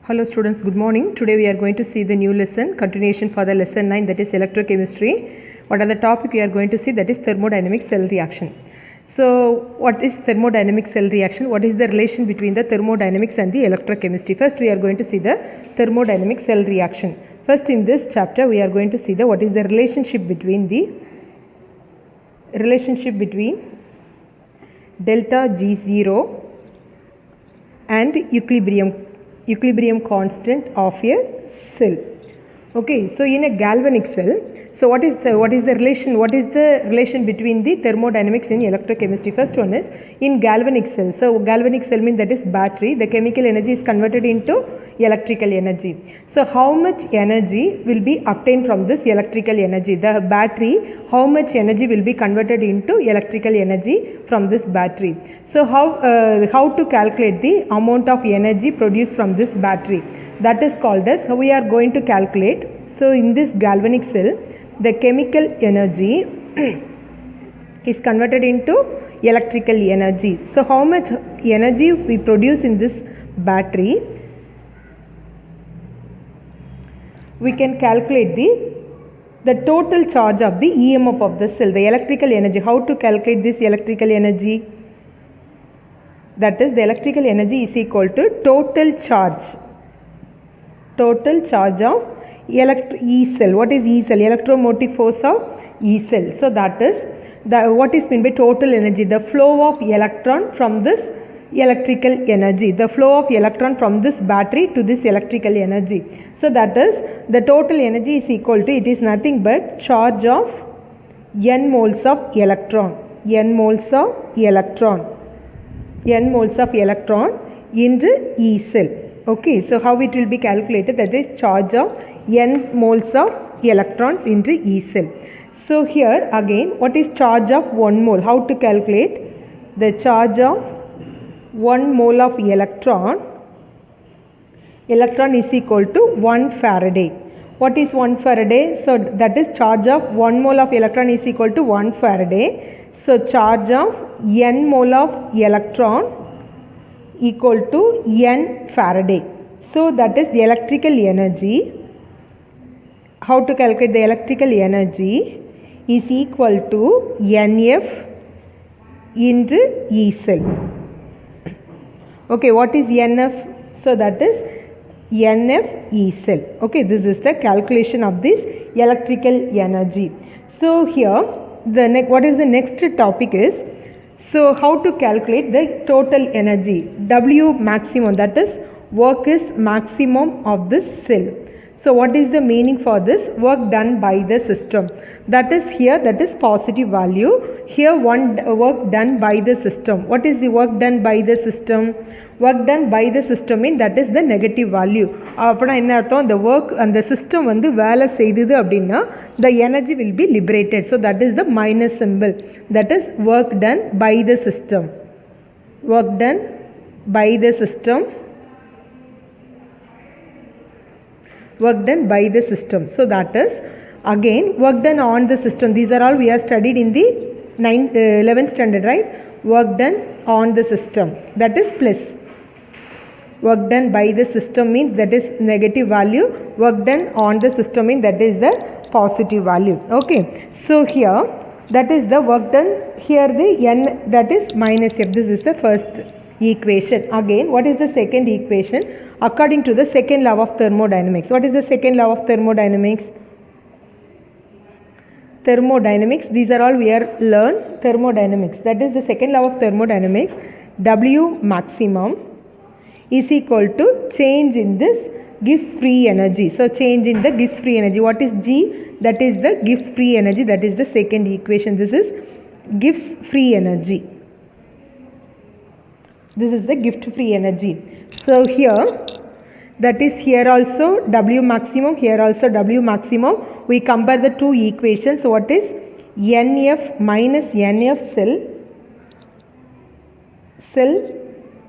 Hello students, good morning. Today we are going to see the new lesson, continuation for the lesson 9, that is electrochemistry. What are the topic we are going to see, that is thermodynamic cell reaction. So what is thermodynamic cell reaction? What is the relation between the thermodynamics and the electrochemistry? First we are going to see the thermodynamic cell reaction. First in this chapter we are going to see the what is the relationship between delta G0 and equilibrium constant of a cell. Okay, so in a galvanic cell, so what is the relation between the thermodynamics and electrochemistry? First one is in galvanic cell. So galvanic cell means that is battery. The chemical energy is converted into electrical energy. So how much energy will be obtained from this electrical energy? The battery, how much energy will be converted into electrical energy from this battery? So how to calculate the amount of energy produced from this battery? That is called as, we are going to calculate. So in this galvanic cell, the chemical energy is converted into electrical energy. So how much energy we produce in this battery? We can calculate the total charge of the EMF of the cell, the electrical energy. How to calculate this electrical energy? That is, the electrical energy is equal to total charge of E cell. What is E cell? Electromotive force of E cell. So that is what is meant by total energy, the flow of electron from this electrical energy, the flow of electron from this battery to this electrical energy. So that is, the total energy is equal to, it is nothing but charge of n moles of electron into E cell. Okay, so how it will be calculated? That is charge of n moles of electrons into E cell. So here again, what is charge of 1 mole? How to calculate the charge of 1 mole of electron? Electron is equal to 1 Faraday. What is 1 Faraday? So that is charge of 1 mole of electron is equal to 1 Faraday. So charge of n mole of electron equal to n Faraday. So that is the electrical energy. How to calculate the electrical energy? Is equal to NF into E cell. Okay, what is NF? So that is NF E cell. Okay, this is the calculation of this electrical energy. So here, what is the next topic is, so how to calculate the total energy? W maximum, that is work is maximum of this cell. So what is the meaning for this? Work done by the system. That is here, that is positive value. Here work done by the system. What is the work done by the system? Work done by the system means that is the negative value. அப்பனா என்ன அர்த்தம்? The work and the system வந்து வேலை செய்தது அப்படின்னா the energy will be liberated. So that is the minus symbol. That is work done by the system. Work done by the system. Work done by the system. So that is again work done on the system. These are all we have studied in the 11th standard, right? Work done on the system. That is plus. Work done by the system means that is negative value. Work done on the system means that is the positive value. Okay. So here that is the work done. Here the n, that is minus f. This is the first equation. Again, what is the second equation? According to the second law of thermodynamics. What is the second law of thermodynamics? Thermodynamics, these are all we are learn thermodynamics. That is the second law of thermodynamics. W maximum is equal to change in this Gibbs free energy. So change in the Gibbs free energy. What is G? That is the Gibbs free energy. That is the second equation. This is Gibbs free energy. This is the Gibbs free energy. So here, that is here also W maximum, here also W maximum. We compare the two equations. So what is NF minus NF cell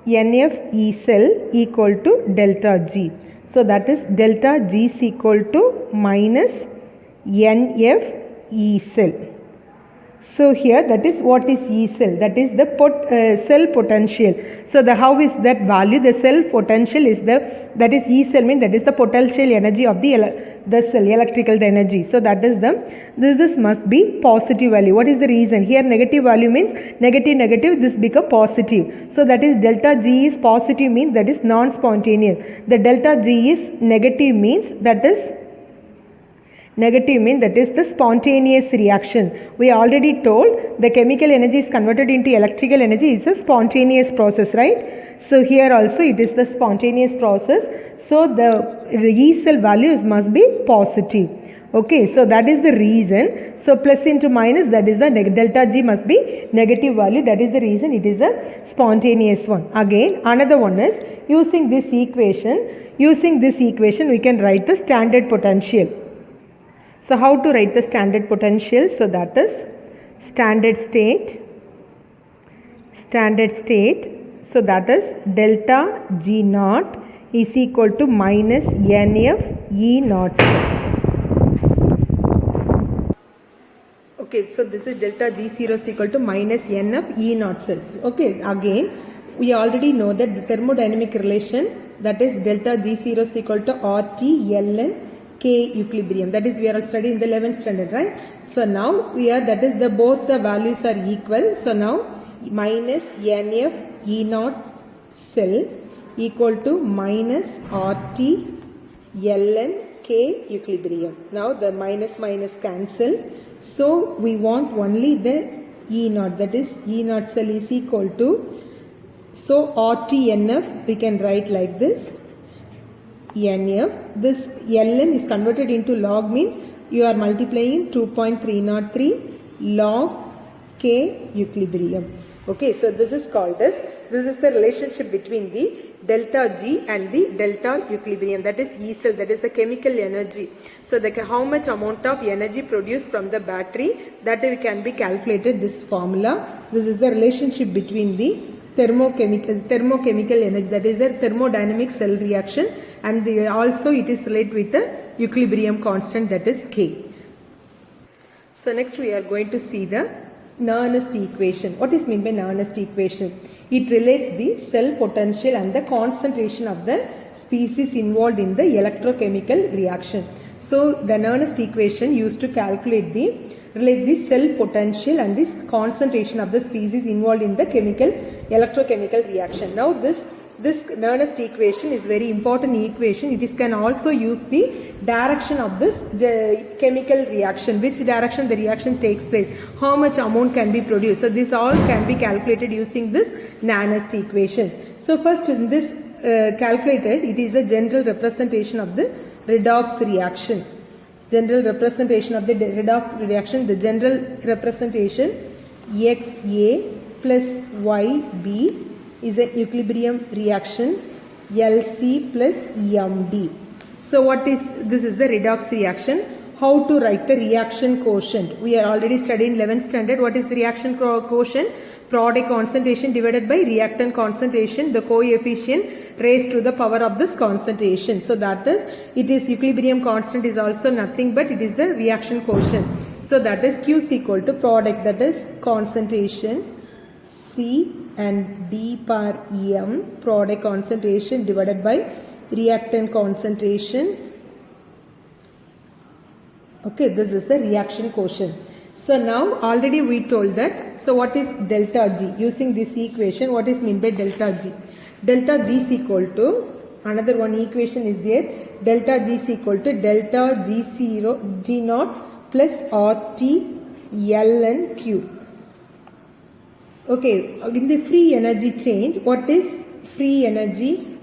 NF E cell equal to delta G. So that is delta G is equal to minus NF E cell. So here that is what is E cell, that is the cell potential. So the how is that value? The cell potential is that is E cell means that is the potential energy of the cell, electrical energy. So that is this must be positive value. What is the reason? Here negative value means negative, this become positive. So that is delta G is positive means that is non-spontaneous. The delta G is negative means that is the spontaneous reaction. We already told the chemical energy is converted into electrical energy is a spontaneous process, right? So here also it is the spontaneous process. So the E cell values must be positive. Okay, so that is the reason. So plus into minus, that is the delta G must be negative value. That is the reason it is a spontaneous one. Again, another one is using this equation. Using this equation, we can write the standard potential. So how to write the standard potential? So that is standard state. So that is delta G naught is equal to minus NF E naught cell. Okay, so this is delta G0 is equal to minus NF E naught cell. Okay, again we already know that the thermodynamic relation, that is delta G0 is equal to RT Ln K equilibrium, that is we are studying in the 11th standard, right? So now we are, that is the both the values are equal. So now minus NF E naught cell equal to minus RT Ln K equilibrium. Now the minus cancel. So we want only the E naught, that is E naught cell is equal to, so RTNF we can write like this. NF, this Ln is converted into log means you are multiplying 2.303 log K equilibrium. Okay, so this is called as, this is the relationship between the delta G and the delta equilibrium, that is E cell, that is the chemical energy. So how much amount of energy produced from the battery, that can be calculated this formula. This is the relationship between the thermochemical energy, that is the thermodynamic cell reaction, and also it is related with the equilibrium constant, that is K. So next we are going to see the Nernst equation. What is meant by Nernst equation? It relates the cell potential and the concentration of the species involved in the electrochemical reaction. So the Nernst equation used to calculate relate the cell potential and the concentration of the species involved in the electrochemical reaction. Now this Nernst equation is very important equation. It can also use the direction of this chemical reaction, which direction the reaction takes place, how much amount can be produced. So this all can be calculated using this Nernst equation. So first in this calculated, it is a general representation of the redox reaction. General representation of the redox reaction, the general representation XA plus YB is an equilibrium reaction LC plus MD. So this is the redox reaction. How to write the reaction quotient? We are already studying 11th standard. What is the reaction quotient? Product concentration divided by reactant concentration, the coefficient raised to the power of this concentration. So that is, it is equilibrium constant is also nothing but it is the reaction quotient. So that is Q is equal to product, that is concentration C and D par M, product concentration divided by reactant concentration. Okay, this is the reaction quotient. So now already we told that. So what is delta G? Using this equation, what is meant by delta G? Delta G is equal to, another one equation is there. Delta G is equal to delta G naught plus RT Ln Q. Okay, in the free energy change, what is free energy?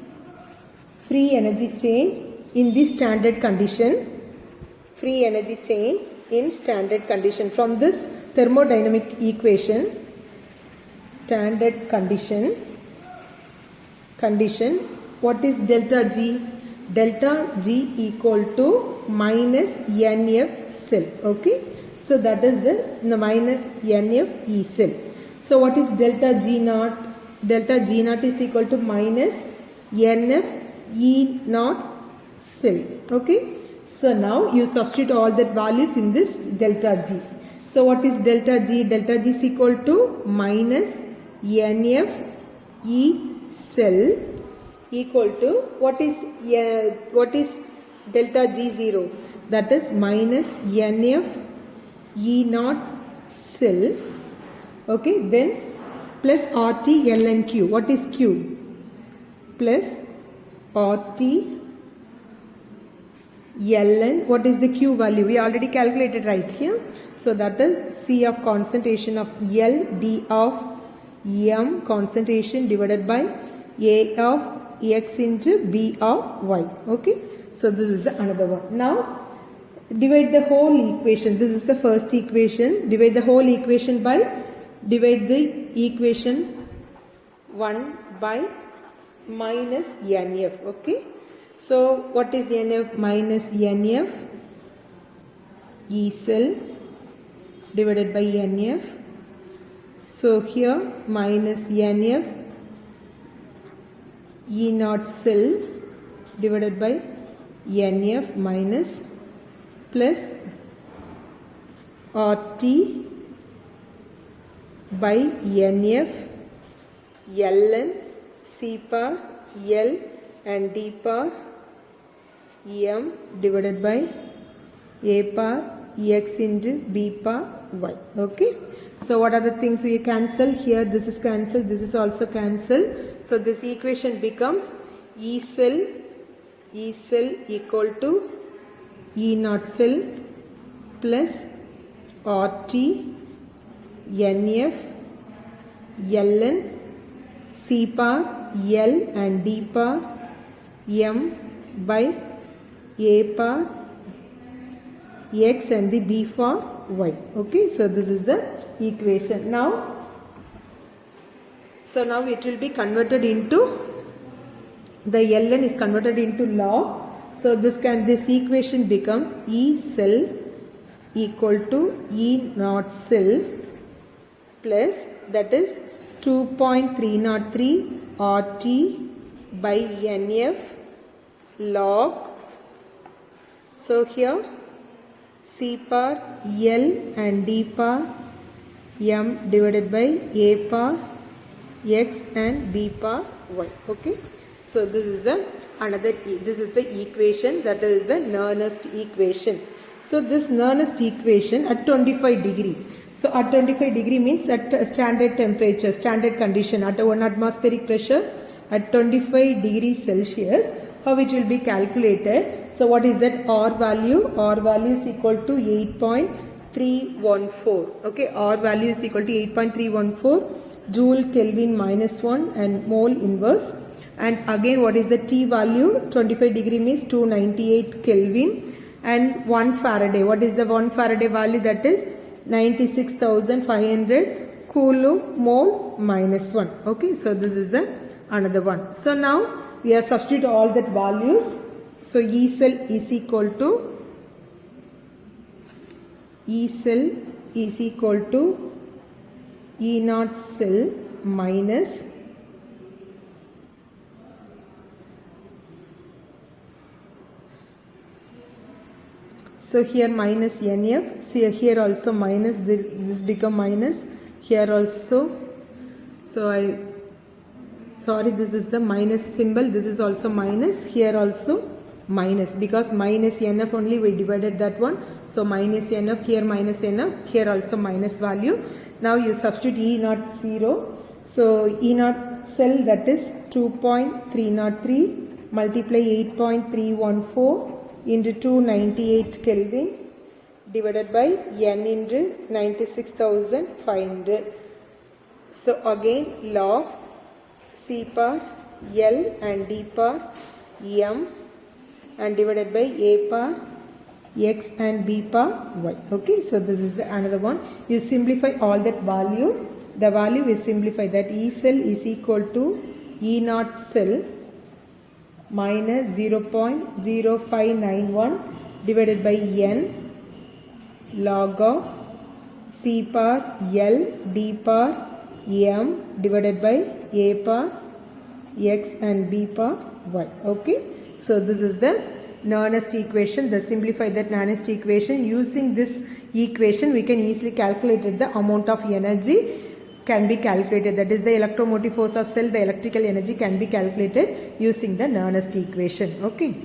Free energy change in the standard condition. Free energy change in standard condition. From this thermodynamic equation, standard condition, what is delta G? Delta G equal to minus NF cell. Okay, so that is the minus NF E cell. So what is delta G naught? Delta G naught is equal to minus NF E naught cell. Okay. So now you substitute all that values in this delta G. So what is delta G? Delta G is equal to minus NF E cell equal to what is delta G0? That is minus NF E naught cell. Okay, then plus RT ln Q. What is Q? Plus RT ln, what is the Q value? We already calculated right here. So that is C of concentration of L, D of M concentration divided by A of X into B of Y. Okay. So this is the another one. Now divide the whole equation. This is the first equation. Divide the whole equation by, divide the equation 1 by minus NF. Okay. So what is NF? Minus NF E cell divided by NF. So here minus NF E naught cell divided by NF minus plus RT by NF ln C power L and D power M divided by A power X into B power Y. Okay. So what are the things we cancel? Here this is cancelled, this is also cancelled. So this equation becomes E cell equal to E naught cell plus RT NF ln C power L and D power M by A power X and the B for Y. Okay, so this is the equation. Now it will be converted into, the ln is converted into log. So this equation becomes E cell equal to E naught cell plus, that is 2.303 RT by NF log. So here C power L and D power M divided by A power X and B power Y. Okay. So this is the equation, that is the Nernst equation. So this Nernst equation at 25 degree. So at 25 degree means at standard temperature, standard condition, at 1 atmospheric pressure at 25 degrees Celsius, how it will be calculated. So what is that R value? R value is equal to 8.314. Okay, R value is equal to 8.314 joule Kelvin minus 1 and mole inverse. And again, what is the T value? 25 degree means 298 Kelvin and 1 Faraday. What is the 1 Faraday value? That is 96,500 Coulomb mole minus 1. Okay, so this is the another one. So now we are substitute all that values. So E cell is equal to E naught cell minus so here minus NF, so here also minus, this become minus, here also, so this is the minus symbol, this is also minus, here also minus, because minus NF only we divided that one, so minus NF, here minus NF, here also minus value. Now you substitute E naught 0, so E naught cell, that is 2.303 multiply 8.314 into 298 Kelvin divided by N into 96,500. So again log C power L and D power M and divided by A power X and B power Y. Okay, so this is the another one. You simplify all that value. The value is simplify that E cell is equal to E naught cell minus 0.0591 divided by N log of C power L D power M divided by A power X and B power Y. Okay, so this is the Nernst equation. The simplify that Nernst equation using this equation, we can easily calculate it. The amount of energy can be calculated. That is the electromotive force of cell, the electrical energy can be calculated using the Nernst equation. Okay.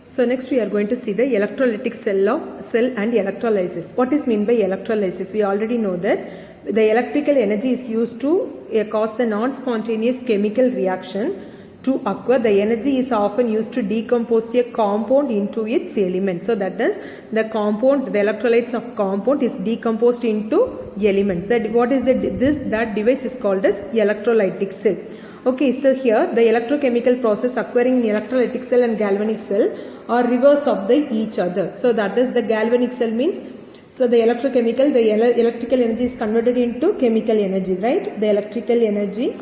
So next we are going to see the electrolytic cell and electrolysis. What is meant by electrolysis? We already know that the electrical energy is used to cause the non-spontaneous chemical reaction to occur. The energy is often used to decompose a compound into its elements. So that is the compound, the electrolytes of compound is decomposed into elements. That device is called as electrolytic cell. Okay, so here the electrochemical process occurring in electrolytic cell and galvanic cell are reverse of each other. So that is the galvanic cell means, so the electrochemical, the electrical energy is converted into chemical energy, right? The electrical energy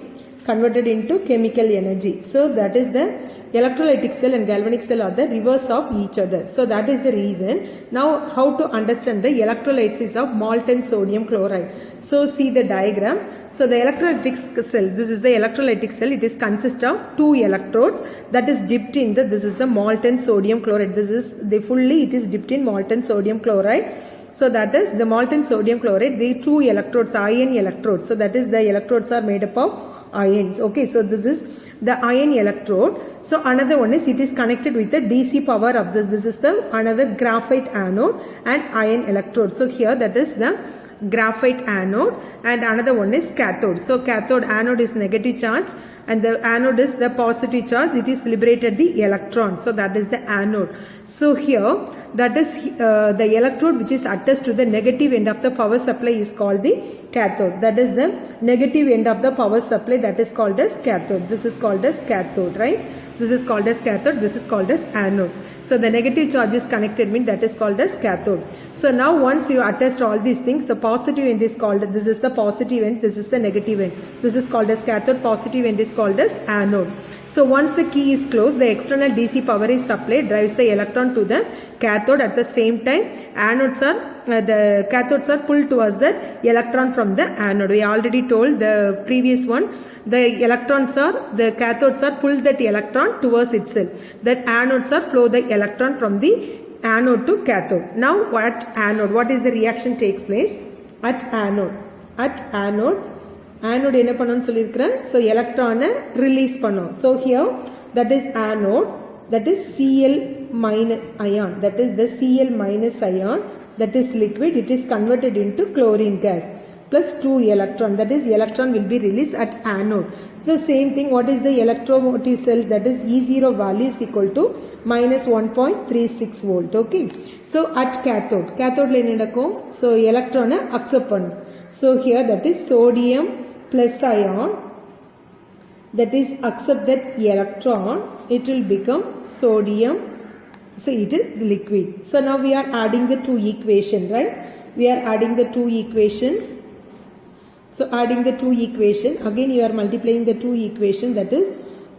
converted into chemical energy. So that is the electrolytic cell and galvanic cell are the reverse of each other. So that is the reason. Now how to understand the electrolysis of molten sodium chloride. So see the diagram. So the electrolytic cell, this is the electrolytic cell. It is consists of two electrodes that is dipped in this is the molten sodium chloride. This is it is dipped in molten sodium chloride. So that is the molten sodium chloride, the two electrodes, ion electrodes. So that is the electrodes are made up of ions. Okay, so this is the ion electrode. So another one is it is connected with the DC power of this is the another graphite anode and ion electrode. So here that is the graphite anode and another one is cathode. So cathode, anode is negative charge and the anode is the positive charge. It is liberated the electron. So that is the anode. So here that is the electrode which is attached to the negative end of the power supply is called the cathode. That is the negative end of the power supply, that is called as cathode. This is called as cathode, right? This is called as cathode, this is called as anode. So the negative charge is connected means that is called as cathode. So now once you attach all these things, the positive end is called, this is the positive end, this is the negative end. This is called as cathode, positive end is called as anode. So once the key is closed, the external DC power is supplied, drives the electron to the cathode. At the same time, the cathodes are pulled towards the electron from the anode. We already told the previous one, the cathodes are pulled that electron towards itself. That anodes are flow the electron from the anode to cathode. Now at anode, what is the reaction takes place? At anode என்ன பண்ணனும் சொல்லிருக்கேன். So electron release பண்ணும். So here that is anode, that is Cl minus ion, that is the Cl minus ion, that is liquid, it is converted into chlorine gas plus 2 electron, that is electron will be released at anode. The same thing, what is the electromotive cell, that is E0 value is equal to minus 1.36 volt. Okay, so at cathode la enna nadakum, so electron accept pannum. So here that is sodium plus ion, that is accept that electron, it will become sodium, so it is liquid. So now we are adding the two equation, right? We are adding the two equation. So adding the two equation, again you are multiplying the two equation, that is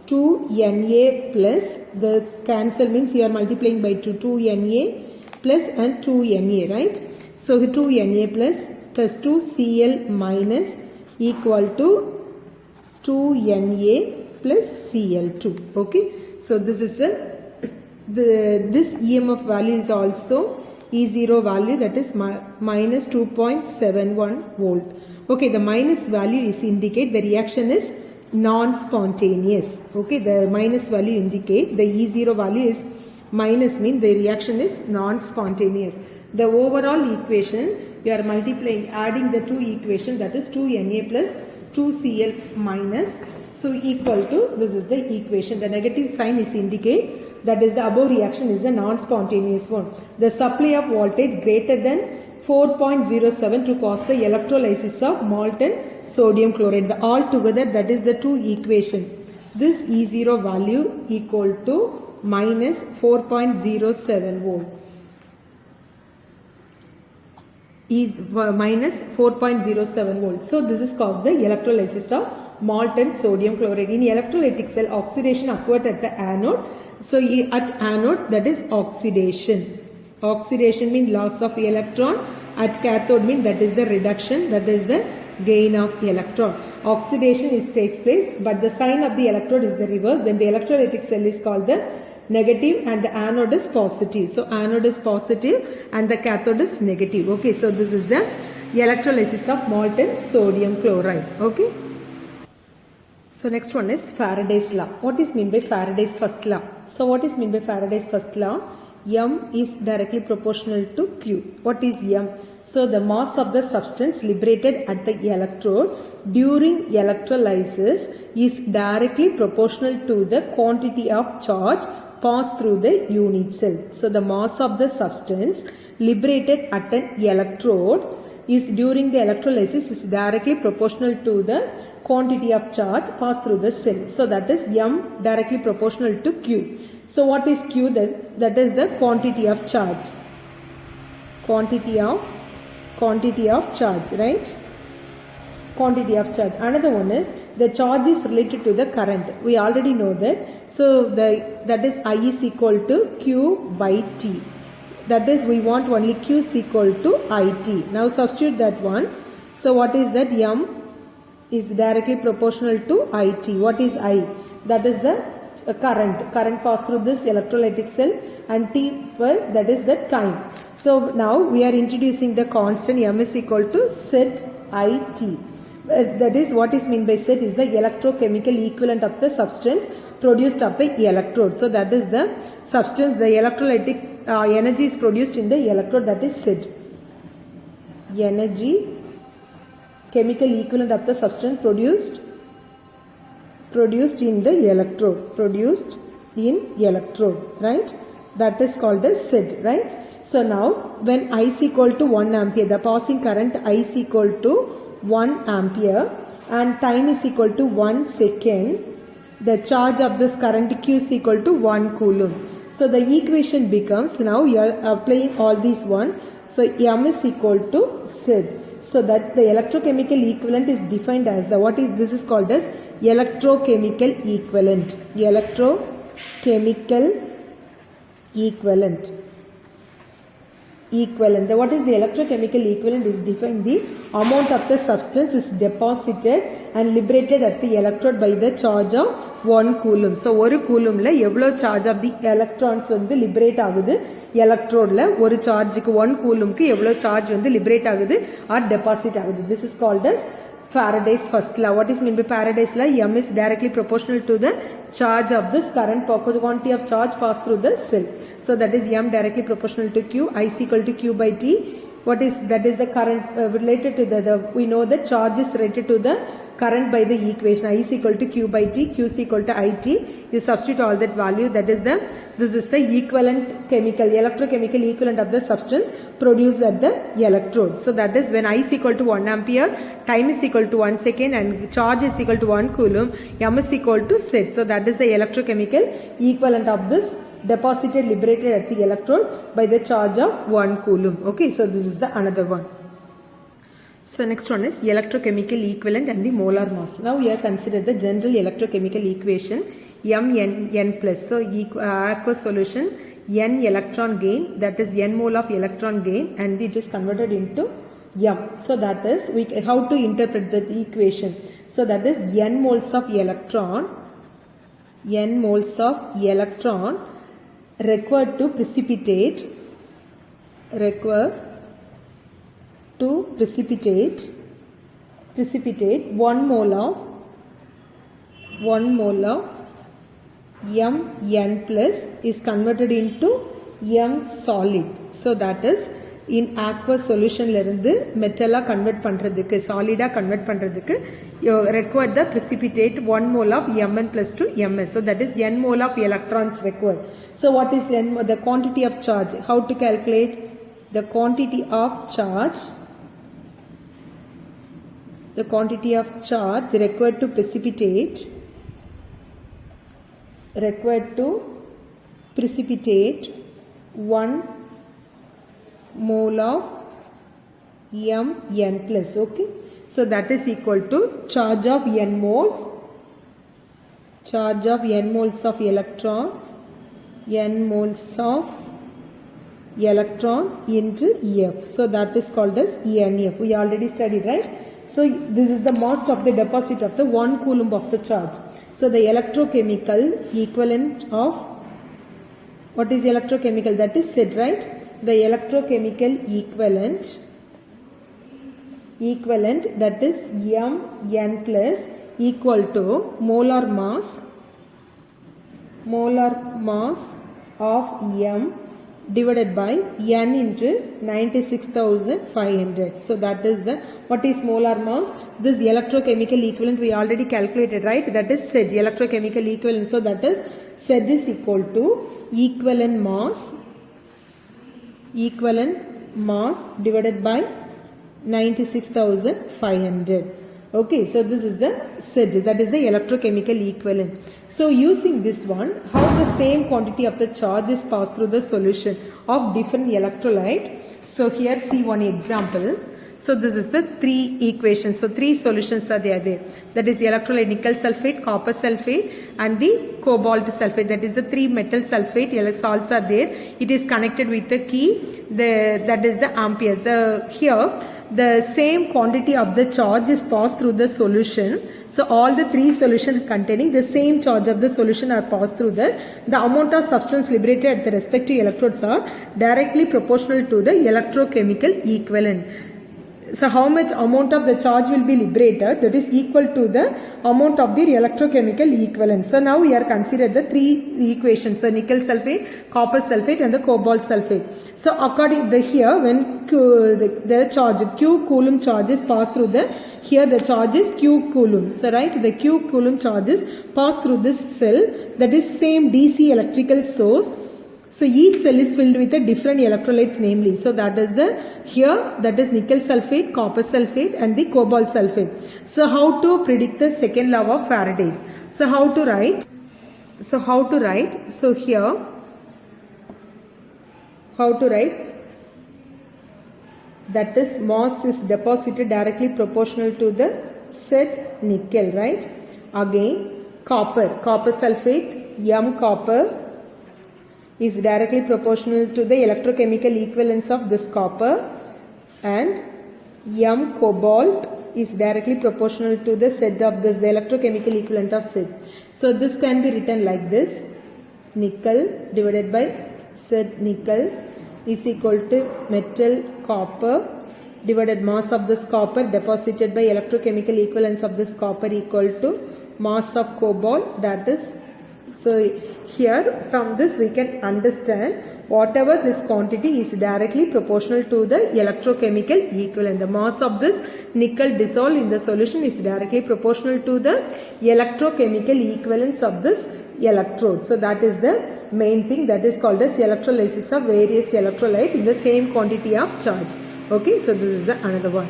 2Na plus, the cancel means you are multiplying by 2Na plus and 2Na, right? So 2Na plus 2Cl minus equal to 2Na plus Cl2. Okay, so this is this EMF value is also E0 value, that is minus 2.71 volt. Okay, the minus value is indicate the reaction is non-spontaneous. Okay, the minus value indicate the E0 value is minus, mean the reaction is non-spontaneous. The overall equation you are multiplying, adding the two equation, that is 2Na plus 2Cl minus, so equal to, this is the equation. The negative sign is indicate that is the above reaction is the non-spontaneous one. The supply of voltage greater than 4.07 to cause the electrolysis of molten sodium chloride. The all together, that is the two equation. This E0 value equal to minus 4.07 volt. Is minus 4.07 volts. So this is caused the electrolysis of molten sodium chloride. In electrolytic cell, oxidation occurred at the anode. So at anode, that is oxidation. Oxidation means loss of electron. At cathode means that is the reduction, that is the gain of electron. Oxidation takes place, but the sign of the electrode is the reverse. Then the electrolytic cell is called the negative and the anode is positive. So anode is positive and the cathode is negative. Okay, so this is the electrolysis of molten sodium chloride. Okay. So next one is Faraday's law. What is meant by Faraday's first law? So what is meant by Faraday's first law? M is directly proportional to Q. What is M? So the mass of the substance liberated at the electrode during electrolysis is directly proportional to the quantity of charge passed through the unit cell. So the mass of the substance liberated at an electrode is during the electrolysis is directly proportional to the quantity of charge passed through the cell. So that is M directly proportional to Q. So what is Q? That is the quantity of charge. Quantity of charge, right? Quantity of charge. Another one is the charge is related to the current. We already know that. So that is I is equal to Q by T. That is we want only Q is equal to IT. Now substitute that one. So what is that? M is directly proportional to IT. What is I? That is the current passed through this electrolytic cell, and T, well, that is the time. So now we are introducing the constant M is equal to set IT. That is what is meant by set is the electrochemical equivalent of the substance produced of the electrode. So that is the substance, the electrolytic energy is produced in the electrode, that is set. Energy chemical equivalent of the substance produced in the electrode, right? That is called as set, right? So now when I is equal to 1 ampere, the passing current I is equal to 1 ampere and time is equal to 1 second, the charge of this current Q is equal to 1 coulomb. So the equation becomes, now you are applying all these one. So M is equal to Z. So that the electrochemical equivalent is defined as this is called as electrochemical equivalent. Electrochemical equivalent. What is the electrochemical equivalent is defined the amount of the substance is deposited and liberated at the electrode by the charge of 1 coulomb. So 1 coulomb la evlo charge of the electrons வந்து liberate ஆகுது electrode la ஒரு chargeக்கு 1 coulomb க்கு evlo charge வந்து liberate ஆகுது or deposit ஆகுது. This is called as Faraday's first law. What is meant by Faraday's law? M is directly proportional to the charge of this current, quantity of charge passed through the cell. So that is M directly proportional to Q. I is equal to Q by T. What is that? Is the current related to we know that charge is related to the current by the equation. I is equal to Q by T. Q is equal to IT. You substitute all that value. This is the electrochemical equivalent of the substance produced at the electrode. So that is when I is equal to 1 ampere, time is equal to 1 second and charge is equal to 1 coulomb, M is equal to Z. So that is the electrochemical equivalent of this deposited liberated at the electrode by the charge of 1 coulomb. Okay, so this is the another one. So next one is electrochemical equivalent and the molar mass. Now we are considered the general electrochemical equation Mn plus. So aqueous solution, N electron gain, that is N mole of electron gain, and it is converted into M. So that is how to interpret the equation. So that is N moles of electron required to precipitate 1 mole of Mn plus is converted into M solid. So that is in aqueous solution lerundu metal convert பண்றதுக்கு solid convert பண்றதுக்கு you require the precipitate 1 mole of Mn plus to Ms. So that is N mole of electrons required. So what is N? The quantity of charge. How to calculate the quantity of charge? The quantity of charge required to precipitate 1 mole of Mn plus. Okay, so that is equal to charge of N moles of electron into F. So that is called as ENF. We already studied, right? So this is the mass of the deposit of the 1 coulomb of the charge. So the electrochemical equivalent of What is electrochemical? That is said, right? The electrochemical equivalent that is Mn plus equal to molar mass of M divided by N into 96,500. So that is the, what is molar mass? This electrochemical equivalent we already calculated, right? That is said electrochemical equivalent. So that is said is equal to equivalent mass divided by 96,500. Okay, so this is the said, that is the electrochemical equivalent. So using this one, how the same quantity of the charge is passed through the solution of different electrolyte. So here see one example. So this is the three equations. So three solutions are there. That is electrolyte nickel sulfate, copper sulfate and the cobalt sulfate. That is the three metal sulfate salts are there. It is connected with the key. That is the ampere. Here the same quantity of the charge is passed through the solution. So all the three solutions containing the same charge of the solution are passed through the amount of substance liberated at the respective electrodes are directly proportional to the electrochemical equivalent. So how much amount of the charge will be liberated, that is equal to the amount of the electrochemical equivalent. So now we are considered the three equations. So nickel sulfate, copper sulfate and the cobalt sulfate. So according to here, when the charge Q coulomb charge is passed through here the charge is Q coulomb. So right, the Q coulomb charges pass through this cell, that is same DC electrical source. So each cell is filled with a different electrolytes, namely. So that is that is nickel sulfate, copper sulfate and the cobalt sulfate. So how to predict the second law of Faraday's? So how to write? So here, how to write? That is mass is deposited directly proportional to the said nickel, right? Again, copper sulfate, M copper is directly proportional to the electrochemical equivalence of this copper, and M cobalt is directly proportional to the Z of this, the electrochemical equivalent of Z. So this can be written like this: nickel divided by Z nickel is equal to metal copper divided mass of this copper deposited by electrochemical equivalence of this copper equal to mass of cobalt, that is. So here from this we can understand whatever this quantity is directly proportional to the electrochemical equivalent. The mass of this nickel dissolved in the solution is directly proportional to the electrochemical equivalence of this electrode. So that is the main thing, that is called as electrolysis of various electrolyte in the same quantity of charge. Okay, so this is the another one.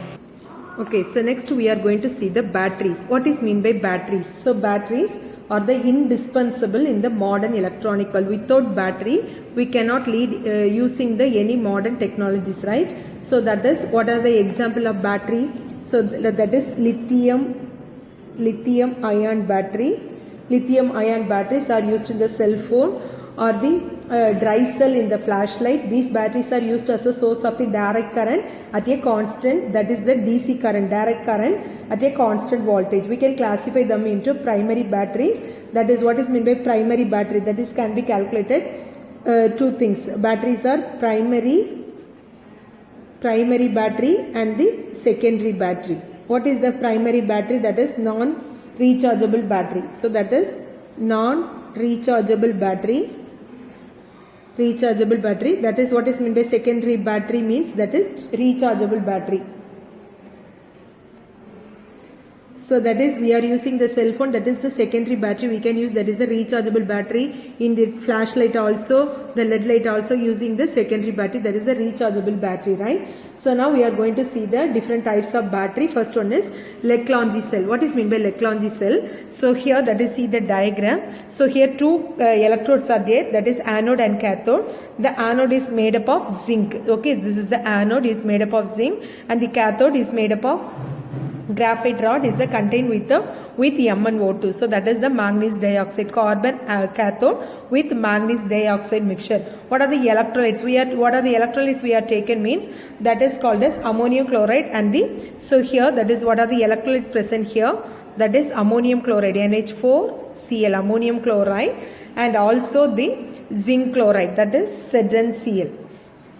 Okay, so next we are going to see the batteries. What is mean by batteries? So batteries are the indispensable in the modern electronic world. Without battery we cannot lead using the any modern technologies, right? So that is, what are the example of battery? So that is lithium ion battery. Lithium ion batteries are used in the cell phone or the dry cell in the flashlight. These batteries are used as a source of the direct current at a constant, that is the DC current, direct current at a constant voltage. We can classify them into primary batteries. That is what is meant by primary battery. That is can be calculated two things. Batteries are primary battery and the secondary battery. What is the primary battery? That is non-rechargeable battery. So that is non-rechargeable battery. That is what is meant by secondary battery, means that is rechargeable battery. So that is, we are using the cell phone, that is the secondary battery we can use, that is the rechargeable battery. In the flashlight also, the LED light also using the secondary battery, that is the rechargeable battery, right? So now we are going to see the different types of battery. First one is Leclanche cell. What is meant by Leclanche cell? So here, that is, see the diagram. So here two electrodes are there, that is anode and cathode. The anode is made up of zinc. Okay, this is the anode, is made up of zinc, and the cathode is made up of graphite rod, is contained with MnO2. So that is the manganese dioxide, carbon cathode with manganese dioxide mixture. What are the electrolytes? What are the electrolytes we are taken means, that is called as ammonium chloride and so here, that is what are the electrolytes present here, that is ammonium chloride, NH4Cl, ammonium chloride, and also the zinc chloride, that is ZnCl.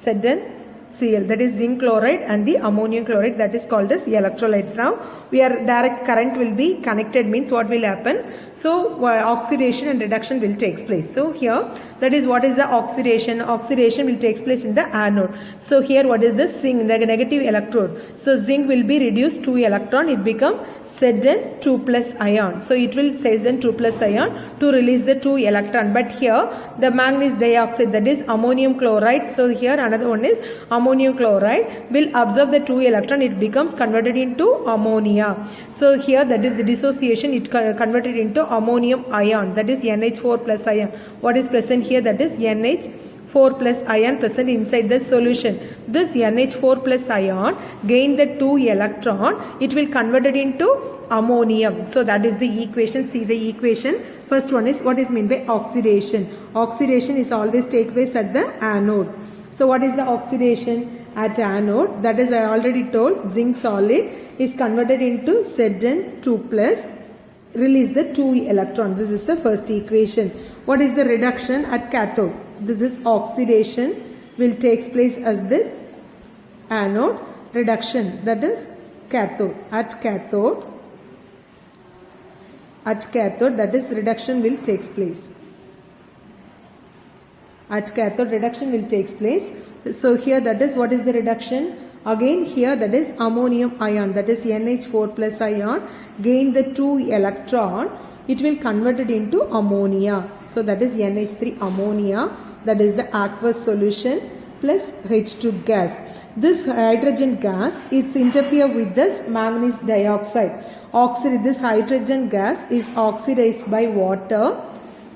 ZnCl, that is zinc chloride, and the ammonium chloride, that is called as electrolytes. Now we are direct current will be connected, means what will happen? So oxidation and reduction will take place. So here, that is what is the oxidation? Oxidation will take place in the anode. So here what is the zinc, the negative electrode? So zinc will be reduced 2 electron, it become Zn2 plus ion. So it will Zn2 plus ion to release the 2 electron. But here the manganese dioxide, that is ammonium chloride. So here another one is ammonium chloride will absorb the 2 electron, it becomes converted into ammonia. So here that is the dissociation, it converted into ammonium ion, that is NH4 plus ion. What is present here? That is NH4 plus ion present inside the solution. This NH4 plus ion gain the 2 electron, it will convert it into ammonium. So that is the equation. See the equation. First one is what is meant by oxidation. Oxidation is always take place at the anode. So what is the oxidation at anode? That is I already told, zinc solid is converted into Zn2 plus, release the 2 electron. This is the first equation. What is the reduction at cathode? This is oxidation will takes place as this anode. Reduction, that is cathode. At cathode, that is reduction will takes place. At cathode reduction will takes place. So here that is what is the reduction? Again here that is ammonium ion, that is NH4 plus ion gain the 2 electron, it will convert it into ammonia. So that is NH3 ammonia, that is the aqueous solution plus H2 gas. This hydrogen gas is interfere with this manganese dioxide. This hydrogen gas is oxidized by water.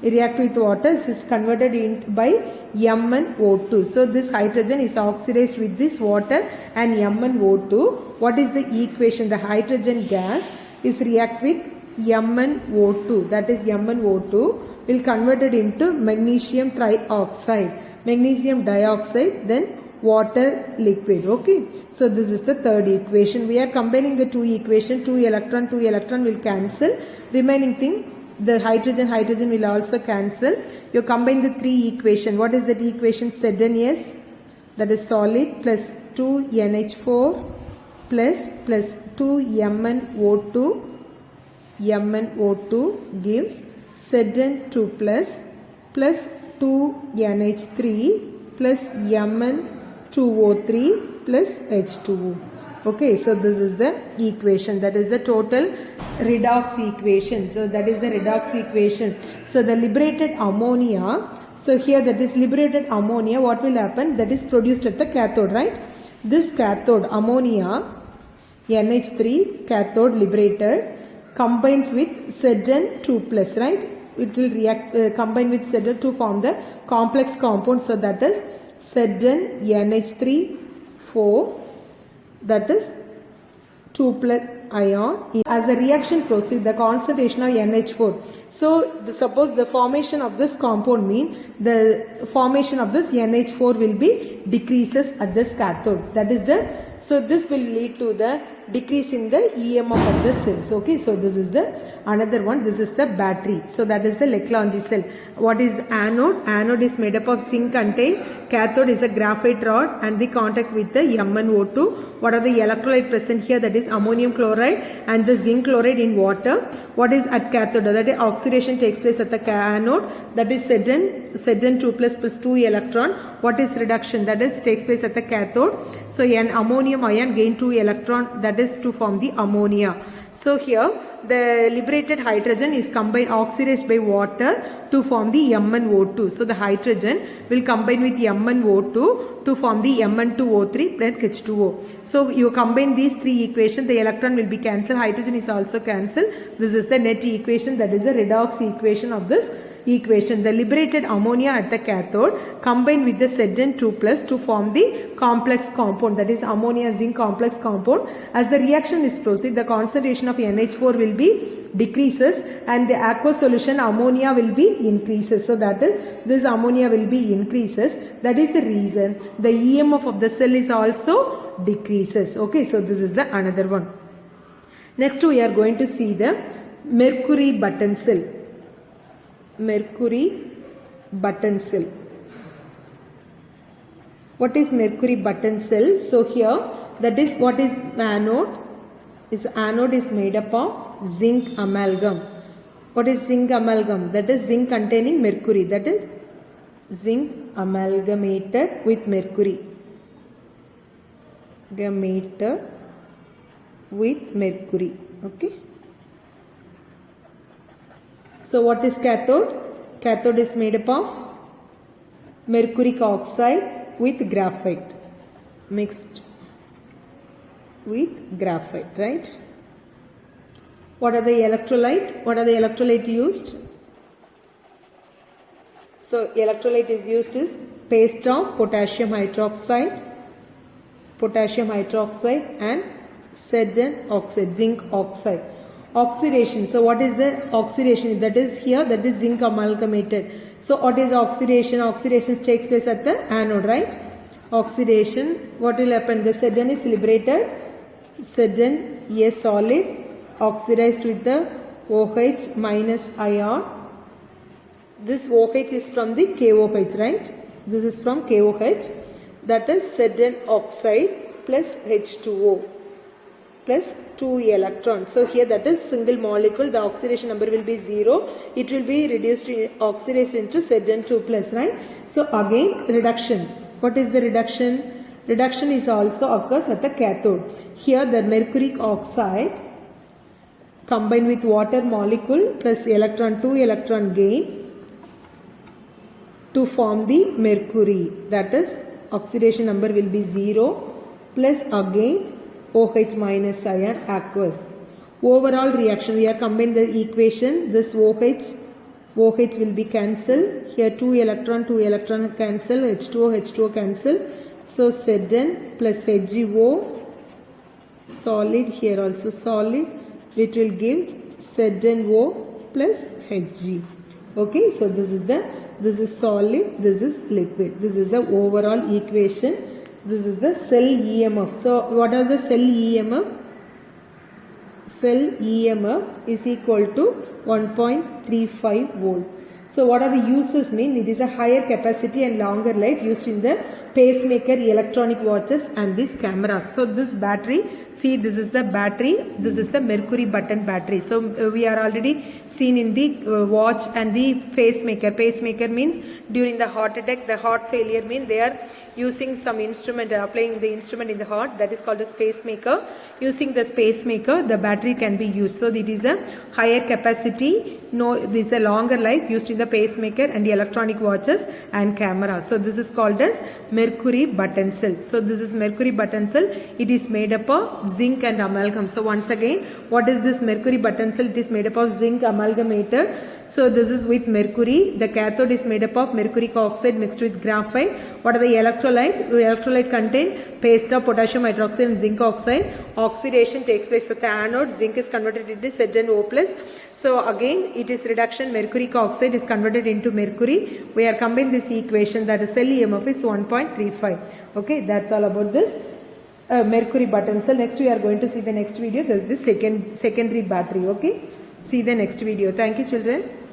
React with water, is converted in by MnO2. So this hydrogen is oxidized with this water and MnO2. What is the equation? The hydrogen gas is react with MnO2, that is MnO2 will convert it into magnesium trioxide, magnesium dioxide, then water liquid. Okay, so this is the third equation. We are combining the 2 equations. 2 electron will cancel. Remaining thing, the hydrogen will also cancel. You combine the 3 equation. What is that equation? Zns, that is solid, plus 2 NH4 plus 2 MnO2 gives Zn2 plus 2 NH3 plus Mn2O3 plus H2O. Okay, so this is the equation, that is the total redox equation. So that is the redox equation. So the liberated ammonia, so here that is liberated ammonia, what will happen? That is produced at the cathode, right? This cathode ammonia, NH3 cathode liberated, combines with Zn2 plus, right? It will react, combine with Zn to form the complex compound. So that is Zn NH3 4, that is 2 plus ion. As the reaction proceeds, the concentration of NH4. So suppose the formation of this compound means the formation of this NH4 will be decreases at this cathode. That is the, so this will lead to the decrease in the EMF of the cells. Okay, so this is the another one. This is the battery. So that is the Leclanche cell. What is the anode? Anode is made up of zinc contained. Cathode is a graphite rod and the contact with the MnO2. What are the electrolyte present here? That is ammonium chloride and the zinc chloride in water. What is at cathode? That is oxidation takes place at the anode. That is Zn2 plus 2 electron. What is reduction? That is takes place at the cathode. So an ammonium ion gain 2 electron, that is to form the ammonia. So here the liberated hydrogen is combined, oxidized by water to form the MnO2. So the hydrogen will combine with MnO2 to form the Mn2O3 plus H2O. So you combine these 3 equations, the electron will be cancelled, hydrogen is also cancelled. This is the net equation, that is the redox equation of this equation. The liberated ammonia at the cathode combined with the Zn2 plus to form the complex compound, that is ammonia zinc complex compound. As the reaction is proceed, the concentration of NH4 will be decreases and the aqueous solution ammonia will be increases. So that is, this ammonia will be increases. That is the reason the EMF of the cell is also decreases. Okay, so this is the another one. Next we are going to see the mercury button cell. Mercury button cell. What is mercury button cell? So here, that is what is anode. Anode is made up of zinc amalgam. What is zinc amalgam? That is zinc containing mercury. That is zinc amalgamated with mercury. Amalgamated with mercury. Okay. So what is cathode? Cathode is made up of mercuric oxide with graphite, mixed with graphite, right? What are the electrolyte? What are the electrolyte used? So electrolyte is used is paste of potassium hydroxide and Sedan oxide, zinc oxide. Oxidation. So what is the oxidation? That is here, that is zinc amalgamated. So what is oxidation? Oxidation takes place at the anode, right? Oxidation, what will happen? The Sedan is liberated. Sedan, a solid, oxidized with the OH minus ion. This OH is from the KOH, right? This is from KOH. That is Sedan oxide plus H2O plus 2 electrons. So here that is single molecule. The oxidation number will be 0. It will be reduced oxidized into Sedan 2 plus, right? So again reduction. What is the reduction? Reduction is also occurs at the cathode. Here the mercuric oxide combined with water molecule plus electron 2 electron gain to form the mercury. That is oxidation number will be 0 plus again OH minus ion aqueous. Overall reaction, we are combining the equation. This OH will be cancelled. Here 2 electron cancel. H2O cancel. So Sedan plus HgO solid, here also solid. It will give Sedan O plus Hg. Okay, so this is solid, this is liquid. This is the overall equation. This is the cell EMF. So what are the cell EMF? Cell EMF is equal to 1.35 volt. So what are the uses mean? It is a higher capacity and longer life used in the pacemaker, electronic watches and these cameras. So this battery, see this is the battery, this is the mercury button battery. So we are already seen in the watch and the pacemaker. Pacemaker means during the heart attack, the heart failure means they are using some instrument, applying the instrument in the heart, that is called as pacemaker. Using this pacemaker, the battery can be used. So it is a higher capacity, this is a longer life used in the pacemaker and the electronic watches and cameras. So this is called as mercury button cell. So this is mercury button cell. It is made up of zinc and amalgam. So once again, what is this mercury button cell? It is made up of zinc amalgamated. So this is with mercury. The cathode is made up of mercuric oxide mixed with graphite. What are the electrolyte? The electrolyte contain paste of potassium hydroxide and zinc oxide. Oxidation takes place at the anode. Zinc is converted into Sedan O plus. So again it is reduction. Mercuric oxide is converted into mercury. We are combining this equation, that is cell EMF is 1.35. Okay, that's all about this mercury button cell. Next we are going to see the next video. This is the secondary battery. Okay, see the next video. Thank you children.